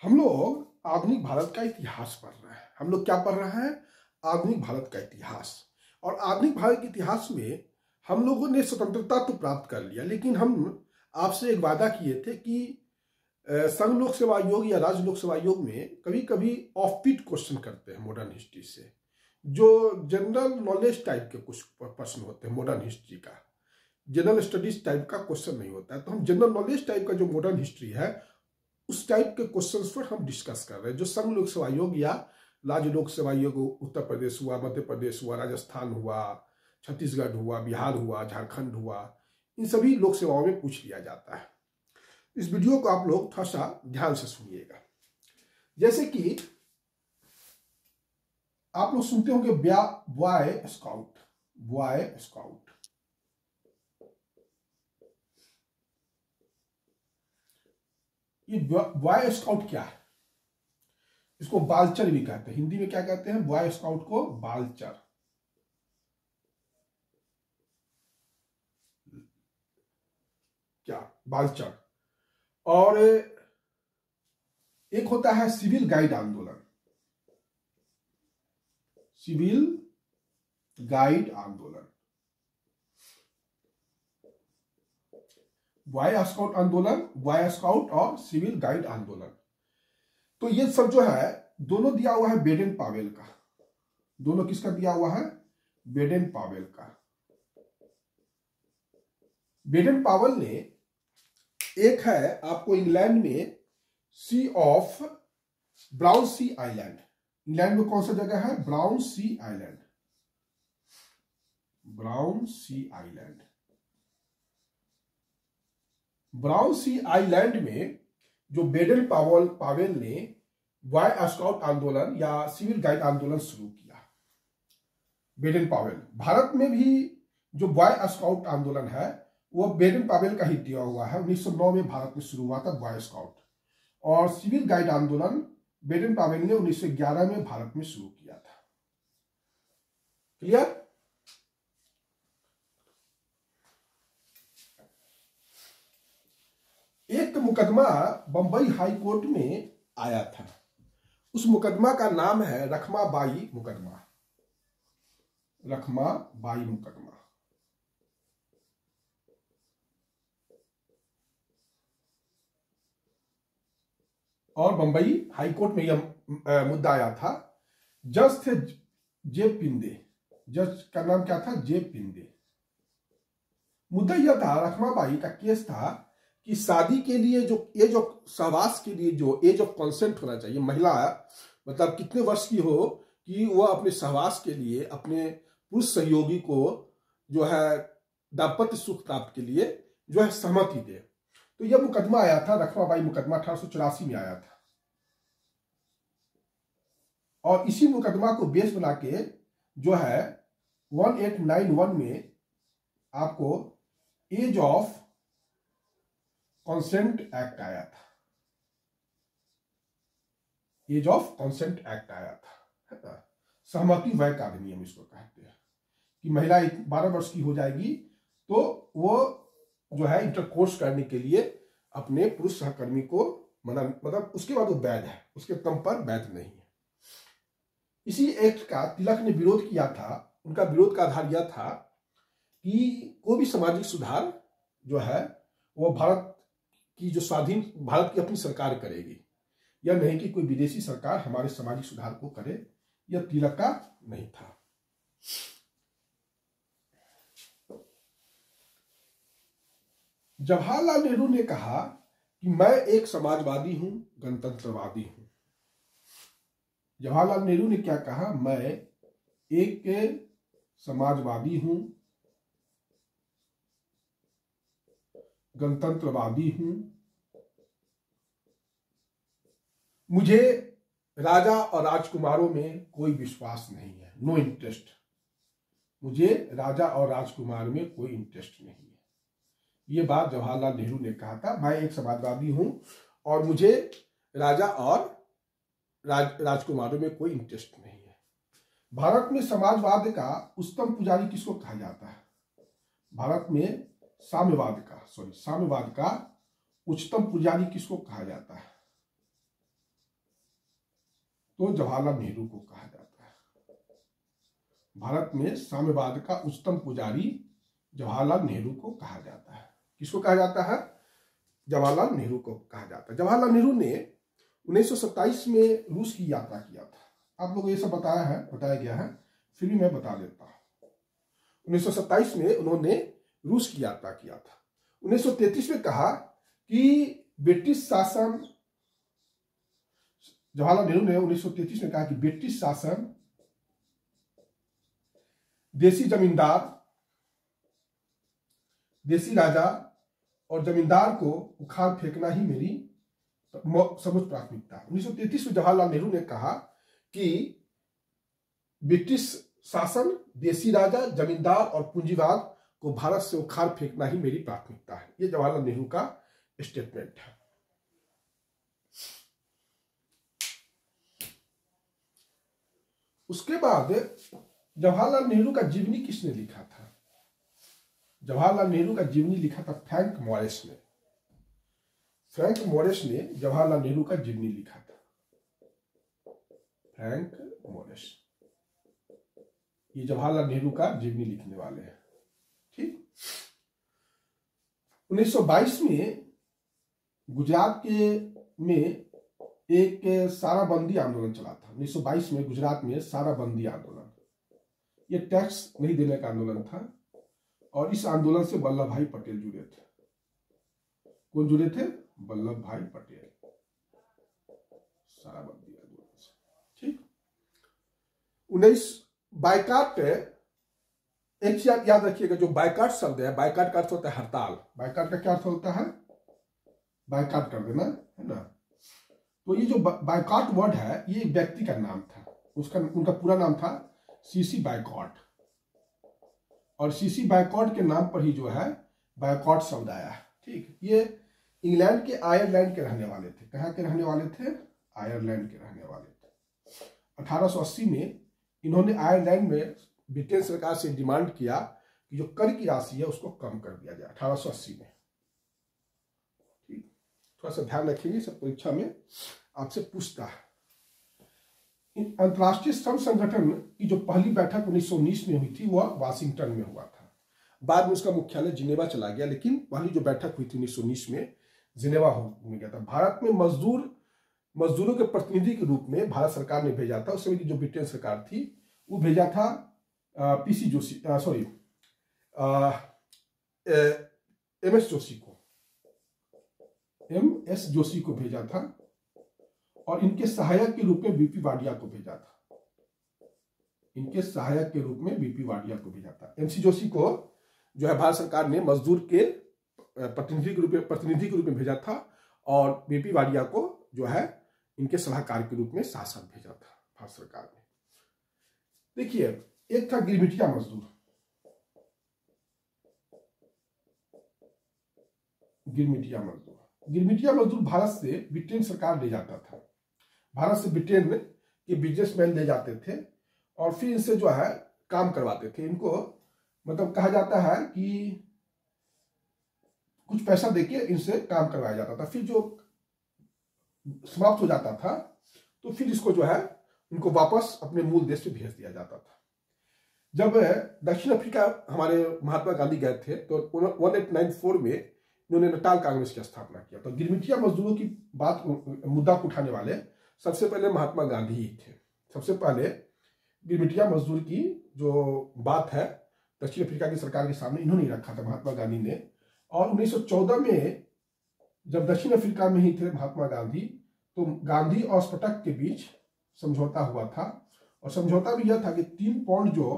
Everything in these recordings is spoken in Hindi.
हम लोग आधुनिक भारत का इतिहास पढ़ रहे हैं। हम लोग क्या पढ़ रहे हैं? आधुनिक भारत का इतिहास। और आधुनिक भारत के इतिहास में हम लोगों ने स्वतंत्रता तो प्राप्त कर लिया, लेकिन हम आपसे एक वादा किए थे कि संघ लोक सेवा आयोग या राज्य लोक सेवा आयोग में कभी कभी ऑफ बीट क्वेश्चन करते हैं मॉडर्न हिस्ट्री से, जो जनरल नॉलेज टाइप के कुछ प्रश्न होते हैं। मॉडर्न हिस्ट्री का जनरल स्टडीज टाइप का क्वेश्चन नहीं होता है, तो हम जनरल नॉलेज टाइप का जो मॉडर्न हिस्ट्री है उस टाइप के क्वेश्चंस पर हम डिस्कस कर रहे हैं, जो संघ लोक सेवा आयोग या राज्य लोक सेवा आयोग, उत्तर प्रदेश हुआ, मध्य प्रदेश हुआ, राजस्थान हुआ, छत्तीसगढ़ हुआ, बिहार हुआ, झारखंड हुआ, इन सभी लोक सेवाओं में पूछ लिया जाता है। इस वीडियो को आप लोग थोड़ा सा ध्यान से सुनिएगा। जैसे कि आप लोग सुनते होंगे बॉय स्काउट, बॉय स्काउट। ये बॉय स्काउट क्या है? इसको बालचर भी कहते हैं। हिंदी में क्या कहते हैं? बॉय स्काउट को बालचर। क्या बालचर? और एक होता है सिविल गाइड आंदोलन, सिविल गाइड आंदोलन, बॉय स्काउट आंदोलन, बॉय स्काउट और सिविल गाइड आंदोलन। तो ये सब जो है दोनों दिया हुआ है बेडेन पावेल का। दोनों किसका दिया हुआ है? बेडेन पावेल का। बेडेन पावेल ने, एक है आपको इंग्लैंड में सी ऑफ ब्राउन सी आइलैंड। इंग्लैंड में कौन सा जगह है? Brownsea island, Brownsea island. Brownsea island में जो बेडेन पावेल ने बॉय स्काउट आंदोलन या सिविल गाइड आंदोलन शुरू किया। Baden Pavel. भारत में भी जो बॉय स्काउट आंदोलन है वो बेडेन पावेल का ही दिया हुआ है। 1909 में भारत में शुरू हुआ था बॉय स्काउट, और सिविल गाइड आंदोलन बेडेन पावेल ने 1911 में भारत में शुरू किया था। क्लियर? एक मुकदमा बंबई हाई कोर्ट में आया था। उस मुकदमा का नाम है रखमाबाई मुकदमा, रखमाबाई मुकदमा। और बंबई हाई कोर्ट में यह मुद्दा आया था। जज थे जे पिंदे। जज का नाम क्या था? जे पिंदे। मुद्दा यह था, रखमाबाई का केस था कि शादी के लिए जो एज ऑफ सहवास के लिए जो एज ऑफ कंसेंट होना चाहिए, महिला मतलब कितने वर्ष की हो कि वह अपने सहवास के लिए अपने पुरुष सहयोगी को जो है दाम्पत्य सुख प्राप्त के लिए जो है सहमति दे। तो यह मुकदमा आया था, रखमाबाई मुकदमा 1884 में आया था। और इसी मुकदमा को बेस बना के जो है 1891 में आपको एज ऑफ कंसेंट एक्ट आया था। एज ऑफ कंसेंट एक्ट आया था। सहमति वय का अधिनियम इसको कहते हैं कि महिला 12 वर्ष की हो जाएगी तो वो जो है इंटरकोर्स करने के लिए अपने पुरुष सहकर्मी को मतलब उसके बाद वो वैध है, उसके कम पर वैध नहीं है। इसी एक्ट का तिलक ने विरोध किया था। उनका विरोध का आधार यह था कि कोई भी सामाजिक सुधार जो है वो भारत की जो स्वाधीन भारत की अपनी सरकार करेगी, या नहीं कि कोई विदेशी सरकार हमारे सामाजिक सुधार को करे। यह तिलक का नहीं था। जवाहरलाल नेहरू ने कहा कि मैं एक समाजवादी हूं, गणतंत्रवादी हूं। जवाहरलाल नेहरू ने क्या कहा? मैं एक समाजवादी हूं, गणतंत्रवादी हूं। मुझे राजा और राजकुमारों में कोई विश्वास नहीं है, नो इंटरेस्ट। मुझे राजा और राजकुमार में कोई इंटरेस्ट नहीं है। ये बात जवाहरलाल नेहरू ने कहा था। मैं एक समाजवादी हूं और मुझे राजा और राजकुमारों में कोई इंटरेस्ट नहीं है। भारत में समाजवाद का उच्चतम पुजारी किसको कहा जाता है? भारत में साम्यवाद का उच्चतम पुजारी किसको कहा जाता है? तो जवाहरलाल नेहरू को कहा जाता है। भारत में साम्यवाद का उच्चतम पुजारी जवाहरलाल नेहरू को कहा जाता है। किसको कहा जाता है? जवाहरलाल नेहरू को कहा जाता है। जवाहरलाल नेहरू ने 1927 में रूस की यात्रा किया था। आप लोगों को ये सब बताया गया है, फिर भी मैं बता देता हूँ। 1927 में उन्होंने रूस की यात्रा किया था। 1933 में कहा कि ब्रिटिश शासन, जवाहरलाल नेहरू ने 1933 में कहा कि ब्रिटिश शासन देसी जमींदार, देसी राजा और जमींदार को उखाड़ फेंकना ही मेरी सर्वोच्च प्राथमिकता है। 1933 में जवाहरलाल नेहरू ने कहा कि ब्रिटिश शासन, देसी राजा, जमींदार और पूंजीवाद को भारत से उखाड़ फेंकना ही मेरी प्राथमिकता है। ये जवाहरलाल नेहरू का स्टेटमेंट है। उसके बाद जवाहरलाल नेहरू का जीवनी किसने लिखा था? जवाहरलाल नेहरू का जीवनी लिखा था फ्रैंक मॉरिस ने। फ्रैंक मॉरिस ने जवाहरलाल नेहरू का जीवनी लिखा था। फ्रैंक मॉरिस, ये जवाहरलाल नेहरू का जीवनी लिखने वाले हैं। ठीक। 1922 में गुजरात में एक साराबंदी आंदोलन चला था। 1922 में गुजरात में साराबंदी आंदोलन, ये टैक्स नहीं देने का आंदोलन था और इस आंदोलन से वल्लभ भाई पटेल जुड़े थे। कौन जुड़े थे? वल्लभ भाई पटेल, साराबंदी आंदोलन से। ठीक। 19 बायकाट, एक चीज याद रखिएगा, जो बायकाट शब्द है, बायकाट का अर्थ होता है हड़ताल। बायकाट का क्या अर्थ होता है? बायकाट कर देना, है ना। तो ये जो बायकाट वर्ड है, ये एक व्यक्ति का नाम था। उनका पूरा नाम था सीसी बायकॉट, और सीसी बायकॉट के नाम पर ही जो है बायकॉट शब्द आया है। ठीक। ये इंग्लैंड के आयरलैंड के रहने वाले थे। कहाँ के रहने वाले थे? आयरलैंड के रहने वाले थे। 1880 में इन्होंने आयरलैंड में ब्रिटेन सरकार से डिमांड किया कि जो कर की राशि है उसको कम कर दिया जाए। 1880 में। ठीक। थोड़ा सा ध्यान रखेंगे, सब परीक्षा में आपसे पूछता है। अंतर्राष्ट्रीय श्रम संगठन की जो पहली बैठक 1919 में हुई थी वह वाशिंगटन में हुआ था। बाद में उसका मुख्यालय जिनेवा चला गया, लेकिन पहली जो बैठक हुई थी 1919 में जिनेवा में गया था। भारत में मजदूरों के प्रतिनिधि के रूप में भारत सरकार ने भेजा था। उस समय की जो ब्रिटेन सरकार थी वो भेजा था PC Joshi, sorry MS Joshi को, एमएस जोशी को भेजा था, और इनके सहायक के रूप में बीपी वाडिया को भेजा था। इनके सहायक के रूप में बीपी वाडिया को भेजा था। एमसी जोशी को जो है भारत सरकार ने मजदूर के प्रतिनिधि के रूप में भेजा था, और बीपी वाडिया को जो है इनके सलाहकार के रूप में शासन भेजा था भारत सरकार ने। देखिए, एक था गिरमिटिया मजदूर। गिरमिटिया मजदूर भारत से ब्रिटेन सरकार ले जाता था। भारत से ब्रिटेन के बिजनेसमैन ले जाते थे और फिर इनसे जो है काम करवाते थे। इनको मतलब कहा जाता है कि कुछ पैसा देके इनसे काम करवाया जाता था। फिर जो समाप्त हो जाता था तो फिर इसको जो है इनको वापस अपने मूल देश में भेज दिया जाता था। जब दक्षिण अफ्रीका हमारे महात्मा गांधी गए थे तो 1894 में इन्होंने नटाल कांग्रेस की स्थापना किया। तो गिरमिटिया मजदूरों की मुद्दा उठाने वाले सबसे पहले महात्मा गांधी ही थे। सबसे पहले गिरमिटिया मजदूर की जो बात है दक्षिण अफ्रीका की सरकार के सामने इन्होंने रखा था, महात्मा गांधी ने। और 1914 में जब दक्षिण अफ्रीका में ही थे महात्मा गांधी, तो गांधी और स्पटक के बीच समझौता हुआ था, और समझौता भी यह था कि 3 पाउंड जो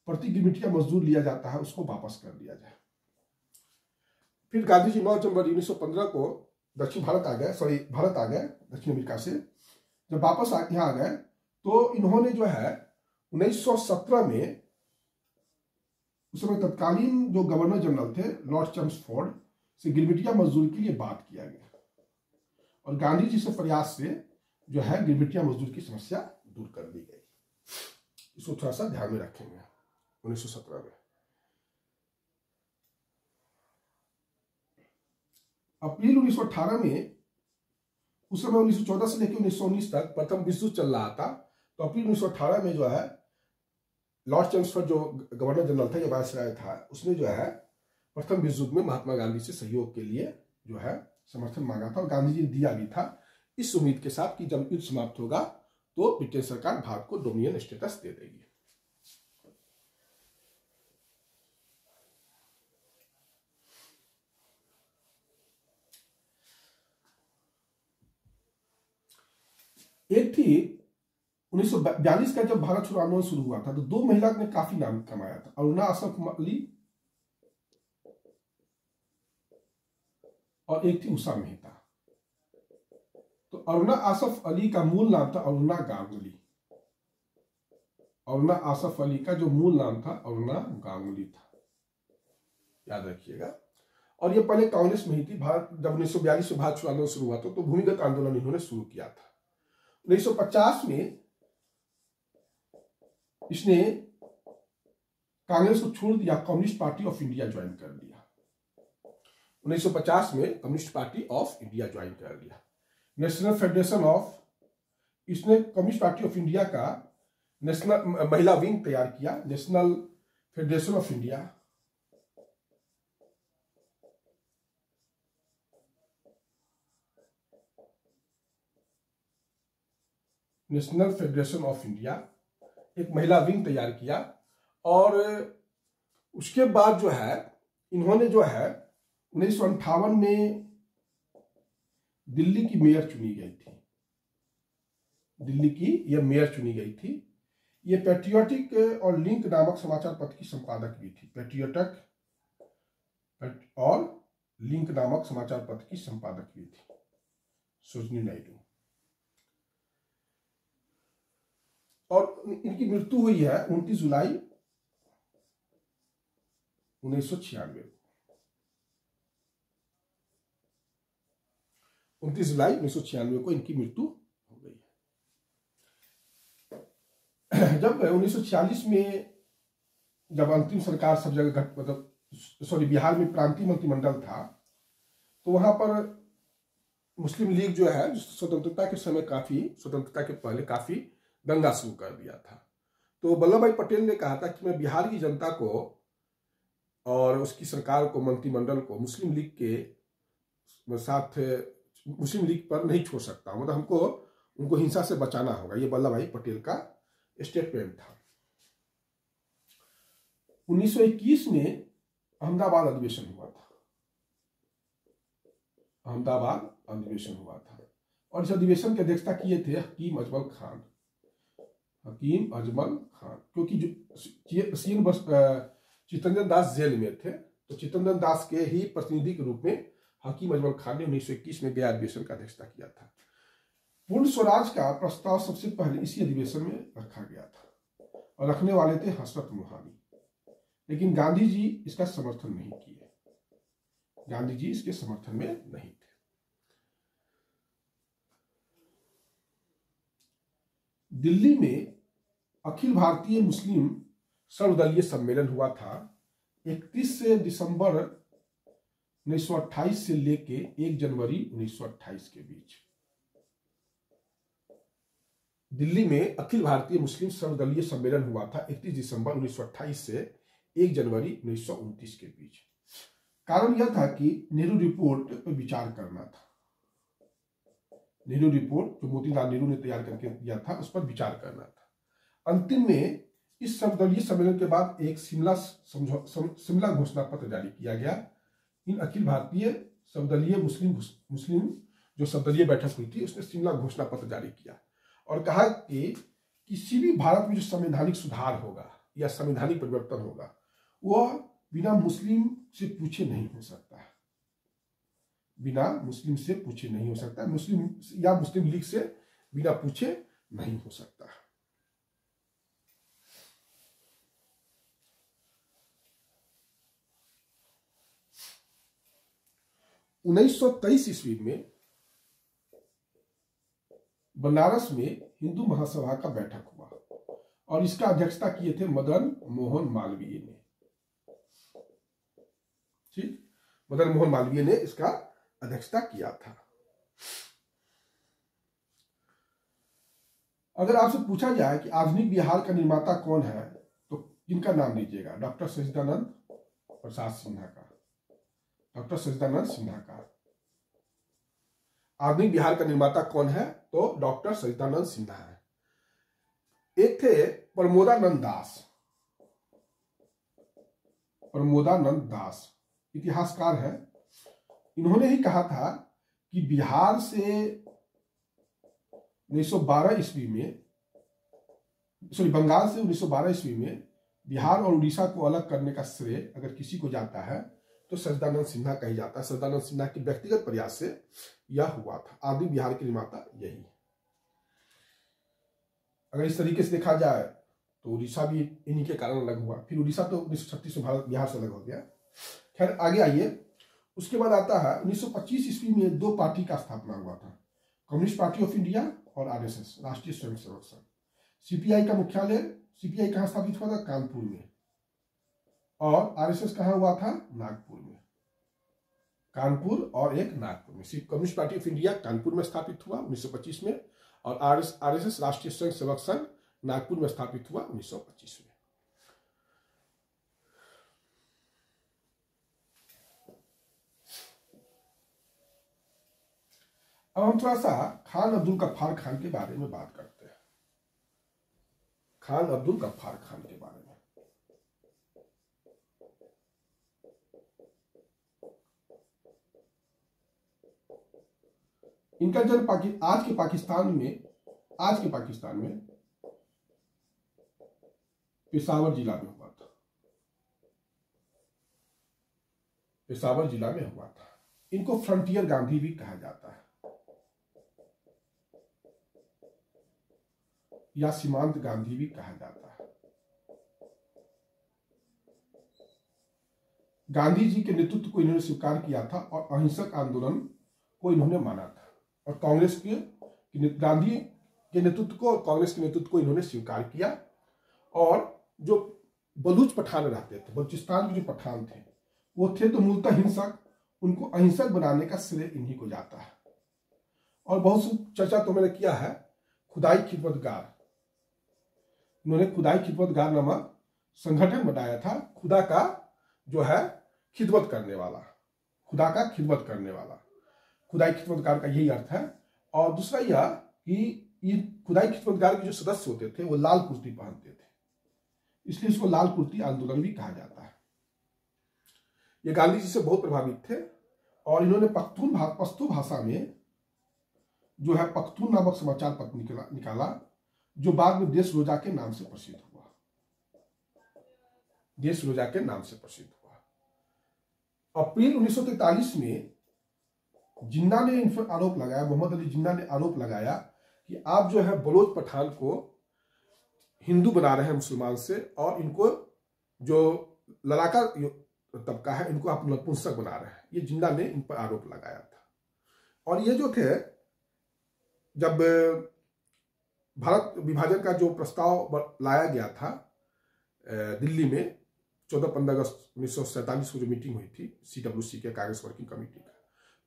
प्रति गिरमिटिया मजदूर लिया जाता है उसको वापस कर दिया जाए। फिर गांधी जी 9 जनवरी 1915 को भारत आ गए दक्षिण अफ्रीका से। जब वापस यहाँ आ गए तो इन्होंने जो है 1917 में, उस समय तत्कालीन जो गवर्नर जनरल थे लॉर्ड चेम्सफोर्ड से गिरमिटिया मजदूर के लिए बात किया गया, और गांधी जी से प्रयास से जो है गिरमिटिया मजदूर की समस्या दूर कर दी गई। इसको थोड़ा सा ध्यान में रखेंगे। 1917 में अप्रैल 1918 में उस समय 1914 से लेकर 1919 तक प्रथम विश्व युद्ध चल रहा था। तो अप्रैल 1918 में जो है लॉर्ड चैंसलर जो गवर्नर जनरल था या वायसराय था, उसने जो है प्रथम विश्व युद्ध में महात्मा गांधी से सहयोग के लिए जो है समर्थन मांगा था और गांधी जी ने दिया भी था, इस उम्मीद के साथ कि जब युद्ध समाप्त होगा तो ब्रिटेन सरकार भारत को डोमिनियन स्टेटस दे देगी। एक थी 1942 का जब भारत छोड़ो आंदोलन शुरू हुआ था तो दो महिला ने काफी नाम कमाया था, अरुणा आसफ अली और एक थी उषा मेहता। तो अरुणा आसफ अली का मूल नाम था अरुणा गांगुली। अरुणा आसफ अली का जो मूल नाम था अरुणा गांगुली था, याद रखिएगा। और ये पहले कांग्रेस में ही थी। भारत जब 1942 में भारत छोड़ो आंदोलन शुरू हुआ था तो भूमिगत आंदोलन इन्होंने शुरू किया था। 1950 में इसने कांग्रेस को छोड़ दिया, communist party of India join कर लिया। 1950 में communist party of India join कर लिया। नेशनल फेडरेशन ऑफ, इसने कम्युनिस्ट पार्टी ऑफ इंडिया का नेशनल महिला विंग तैयार किया, national federation of India. National federation of India एक महिला विंग तैयार किया। और उसके बाद जो है इन्होंने जो है 1958 में दिल्ली की मेयर चुनी गई थी। दिल्ली की यह मेयर चुनी गई थी। ये पैट्रियोटिक और लिंक नामक समाचार पत्र की संपादक भी थी। पैट्रियोटिक और लिंक नामक समाचार पत्र की संपादक भी थी सरोजिनी नायडू। और इनकी मृत्यु हुई है 29 जुलाई 1996। 29 जुलाई 1996 को इनकी मृत्यु हो गई है। जब 1946 में जब अंतिम सरकार सब जगह मतलब बिहार में प्रांतीय मंत्रिमंडल था तो वहां पर मुस्लिम लीग जो है स्वतंत्रता के समय स्वतंत्रता के पहले काफी दंगा शुरू कर दिया था। तो वल्लभ भाई पटेल ने कहा था कि मैं बिहार की जनता को और उसकी सरकार को, मंत्रिमंडल को मुस्लिम लीग के साथ, मुस्लिम लीग पर नहीं छोड़ सकता, मतलब हमको उनको हिंसा से बचाना होगा। ये वल्लभ भाई पटेल का स्टेटमेंट था। 1921 में अहमदाबाद अधिवेशन हुआ था। अहमदाबाद अधिवेशन हुआ था और इस अधिवेशन की अध्यक्षता किए थे हकीम अजमल खान। हकीम अजमल खान, क्योंकि जो चित्तरंजन दास जेल में थे तो चित्तरंजन दास के ही प्रतिनिधि के रूप में हकीम अजमल खान ने 1921 में गया अधिवेशन का अध्यक्षता किया था। पूर्ण स्वराज का प्रस्ताव सबसे पहले इसी अधिवेशन में रखा गया था और रखने वाले थे हसरत मोहानी, लेकिन गांधी जी इसका समर्थन नहीं किए। गांधी जी इसके समर्थन में नहीं थे। दिल्ली में अखिल भारतीय मुस्लिम सर्वदलीय सम्मेलन हुआ था 31 दिसंबर 1928 से लेके 1 जनवरी 1928 के बीच। दिल्ली में अखिल भारतीय मुस्लिम सर्वदलीय सम्मेलन हुआ था 31 दिसंबर 1928 से 1 जनवरी 1929 के बीच। कारण यह था कि नेहरू रिपोर्ट पर विचार करना था। नेहरू रिपोर्ट जो मोतीलाल नेहरू ने तैयार करके दिया था उस पर विचार करना था। अंतिम में इस सर्वदलीय सम्मेलन के बाद एक शिमला घोषणा पत्र जारी किया गया। इन अखिल भारतीय सर्वदलीय मुस्लिम जो सर्वदलीय बैठक हुई थी उसने शिमला घोषणा पत्र जारी किया और कहा कि किसी भी भारत में जो संवैधानिक सुधार होगा या संवैधानिक परिवर्तन होगा वह बिना मुस्लिम से पूछे नहीं हो सकता है। बिना मुस्लिम से पूछे नहीं हो सकता, मुस्लिम या मुस्लिम लीग से बिना पूछे नहीं हो सकता। 1923 ईस्वी में बनारस में हिंदू महासभा का बैठक हुआ और इसका अध्यक्षता किए थे मदन मोहन मालवीय ने। ठीक, मदन मोहन मालवीय ने इसका अध्यक्षता किया था। अगर आपसे पूछा जाए कि आधुनिक बिहार का निर्माता कौन है तो किनका नाम लीजिएगा? डॉक्टर सच्चिदानंद प्रसाद सिन्हा का। डॉक्टर सच्चिदानंद सिन्हा का। आधुनिक बिहार का निर्माता कौन है? तो डॉक्टर सच्चिदानंद सिन्हा है। एक थे प्रमोदानंद दास। प्रमोदानंद दास इतिहासकार है। इन्होंने ही कहा था कि बिहार से 1912 ईस्वी में, बंगाल से 1912 ईस्वी में बिहार और उड़ीसा को अलग करने का श्रेय अगर किसी को जाता है तो सच्चिदानंद सिन्हा का ही जाता है। सच्चिदानंद सिन्हा के व्यक्तिगत प्रयास से यह हुआ था। आधुनिक बिहार के निर्माता यही। अगर इस तरीके से देखा जाए तो उड़ीसा भी इन्हीं के कारण अलग हुआ। फिर उड़ीसा तो 1936 में भारत बिहार से अलग हो गया। खैर आगे आइए। उसके बाद आता है 1925 ईस्वी में दो पार्टी का स्थापना हुआ था, कम्युनिस्ट पार्टी ऑफ इंडिया और आरएसएस, राष्ट्रीय स्वयंसेवक संघ। सीपीआई का मुख्यालय, सीपीआई कहाँ स्थापित हुआ था? कानपुर में। और आरएसएस कहाँ हुआ था? नागपुर में। कानपुर और एक नागपुर में। Communist party of India Kanpur में स्थापित हुआ 1925 में, और आरएसएस राष्ट्रीय स्वयंसेवक संघ नागपुर में स्थापित हुआ 1925 में। अब हम थोड़ा सा खान अब्दुल गफ्फार खान के बारे में बात करते हैं। खान अब्दुल गफ्फार खान के बारे में। इनका जन्म आज के पाकिस्तान में पेशावर जिला में हुआ था। पेशावर जिला में हुआ था। इनको फ्रंटियर गांधी भी कहा जाता है या सीमांत गांधी भी कहा जाता है। गांधी जी के नेतृत्व को इन्होंने स्वीकार किया था और अहिंसक आंदोलन को इन्होंने माना था। और कांग्रेस के गांधी के नेतृत्व को और कांग्रेस के नेतृत्व को इन्होंने स्वीकार किया। और जो बलूच पठान रहते थे, बलूचिस्तान के जो पठान थे वो थे तो मूलतः हिंसक, उनको अहिंसक बनाने का श्रेय इन्हीं को जाता है। और बहुत सी चर्चा तो मैंने किया है खुदाई खिदमतगार। उन्होंने खुदाई खिदमतगार नामक संगठन बनाया था। खुदा का जो है खिदमत करने वाला, खुदा का खिदमत करने वाला, खुदाई खिदमतगार का यही अर्थ है। और दूसरा यह कि खुदाई खिदमतगार के जो सदस्य होते थे वो लाल कुर्ती पहनते थे, इसलिए इसको लाल कुर्ती आंदोलन भी कहा जाता है। ये गांधी जी से बहुत प्रभावित थे और इन्होंने पश्तो भाषा में जो है पख्तून नामक समाचार पत्र निकाला, जो बाद में देश रोजा के नाम से प्रसिद्ध हुआ। देश रोजा के नाम से प्रसिद्ध हुआ। अप्रैल 1943 में जिन्ना ने इन पर आरोप लगाया, मोहम्मद अली जिन्ना ने आरोप लगाया कि आप जो है बलोच पठान को हिंदू बना रहे हैं मुसलमान से, और इनको जो लड़ाका तबका है इनको आप नपुंसक बना रहे हैं। ये जिन्ना ने इन पर आरोप लगाया था। और ये जो थे, जब भारत विभाजन का जो प्रस्ताव लाया गया था दिल्ली में 14-15 अगस्त 1947 को जो मीटिंग हुई थी CWC के कांग्रेस वर्किंग कमेटी का,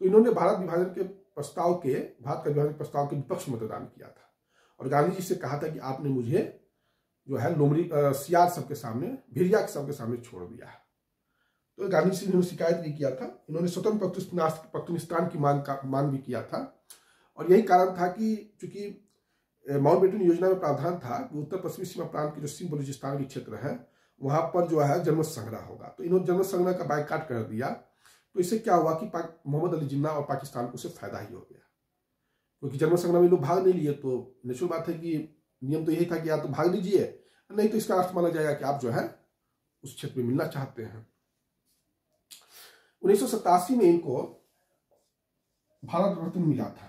तो इन्होंने भारत का विभाजन के प्रस्ताव के विपक्ष में मतदान किया था। और गांधी जी से कहा था कि आपने मुझे जो है लोमड़ी सियार सबके सामने, भिरिया सबके सामने छोड़ दिया है। तो गांधी जी ने इन्होंने शिकायत भी किया था। इन्होंने स्वतंत्र पख्तूनिस्तान की मांग भी किया था। और यही कारण था कि चूंकि माउंटबेटन योजना में प्रावधान था कि उत्तर पश्चिमी सीमा प्रांत के जो सिंध बलूचिस्तान के क्षेत्र है वहां पर जो है जनमत संग्रह होगा, तो इन्होंने जनमत संग्रह का बायकाट कर दिया। तो इससे क्या हुआ कि मोहम्मद अली जिन्ना और पाकिस्तान को उसे फायदा ही हो गया, क्योंकि जनमत संग्रह में लोग भाग नहीं लिए। तो नेचुरल बात है कि नियम तो यही था कि या तो भाग लीजिए, नहीं तो इसका अर्थ माना जाएगा कि आप जो है उस क्षेत्र में मिलना चाहते हैं। 1987 में इनको भारत रत्न मिला था।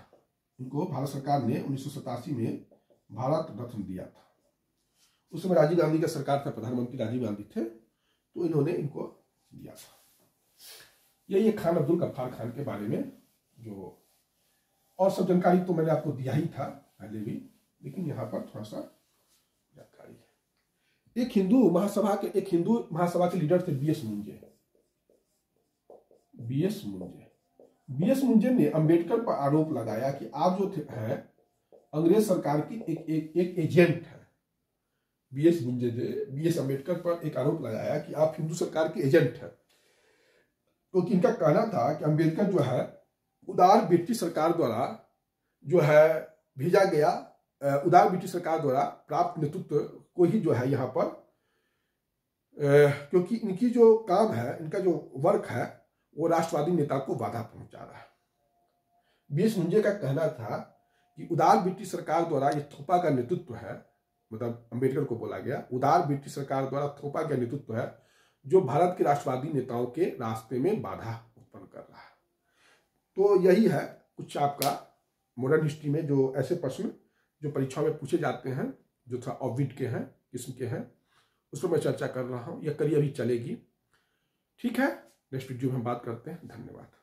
इनको भारत सरकार ने 1987 में भारत रत्न दिया था। उस समय राजीव गांधी का सरकार था, प्रधानमंत्री राजीव गांधी थे, तो इन्होंने इनको दिया था। यही खान अब्दुल गफ्फार खान के बारे में जो और सब जानकारी तो मैंने आपको दिया ही था पहले भी, लेकिन यहाँ पर थोड़ा सा जानकारी है। एक हिंदू महासभा के लीडर थे बीएस मुंजे। बीएस मुंजे ने अंबेडकर पर आरोप लगाया कि आप जो हैं अंग्रेज सरकार की एक एजेंट है। बी एस अम्बेडकर पर एक आरोप लगाया कि आप हिंदू सरकार के एजेंट हैं। तो इनका कहना था कि अम्बेडकर जो है उदार ब्रिटिश सरकार द्वारा जो है भेजा गया, उदार ब्रिटिश सरकार द्वारा प्राप्त नेतृत्व को ही जो है यहाँ पर, क्योंकि इनकी जो काम है, इनका जो वर्क है, वो राष्ट्रवादी नेता को बाधा पहुंचा रहा है। बी.एस. मुंजे का कहना था कि उदार ब्रिटिश सरकार द्वारा ये थोपा का नेतृत्व है, मतलब अम्बेडकर को बोला गया उदार ब्रिटिश सरकार द्वारा थोपा का नेतृत्व है जो भारत के राष्ट्रवादी नेताओं के रास्ते में बाधा उत्पन्न कर रहा है। तो यही है कुछ आपका मॉडर्न हिस्ट्री में जो ऐसे प्रश्न जो परीक्षाओं में पूछे जाते हैं, जो थोड़ा ऑब्विड के हैं, किस्म के हैं, उस पर मैं चर्चा कर रहा हूँ। यह कड़ी अभी चलेगी। ठीक है, नेक्स्ट वीडियो में हम बात करते हैं। धन्यवाद।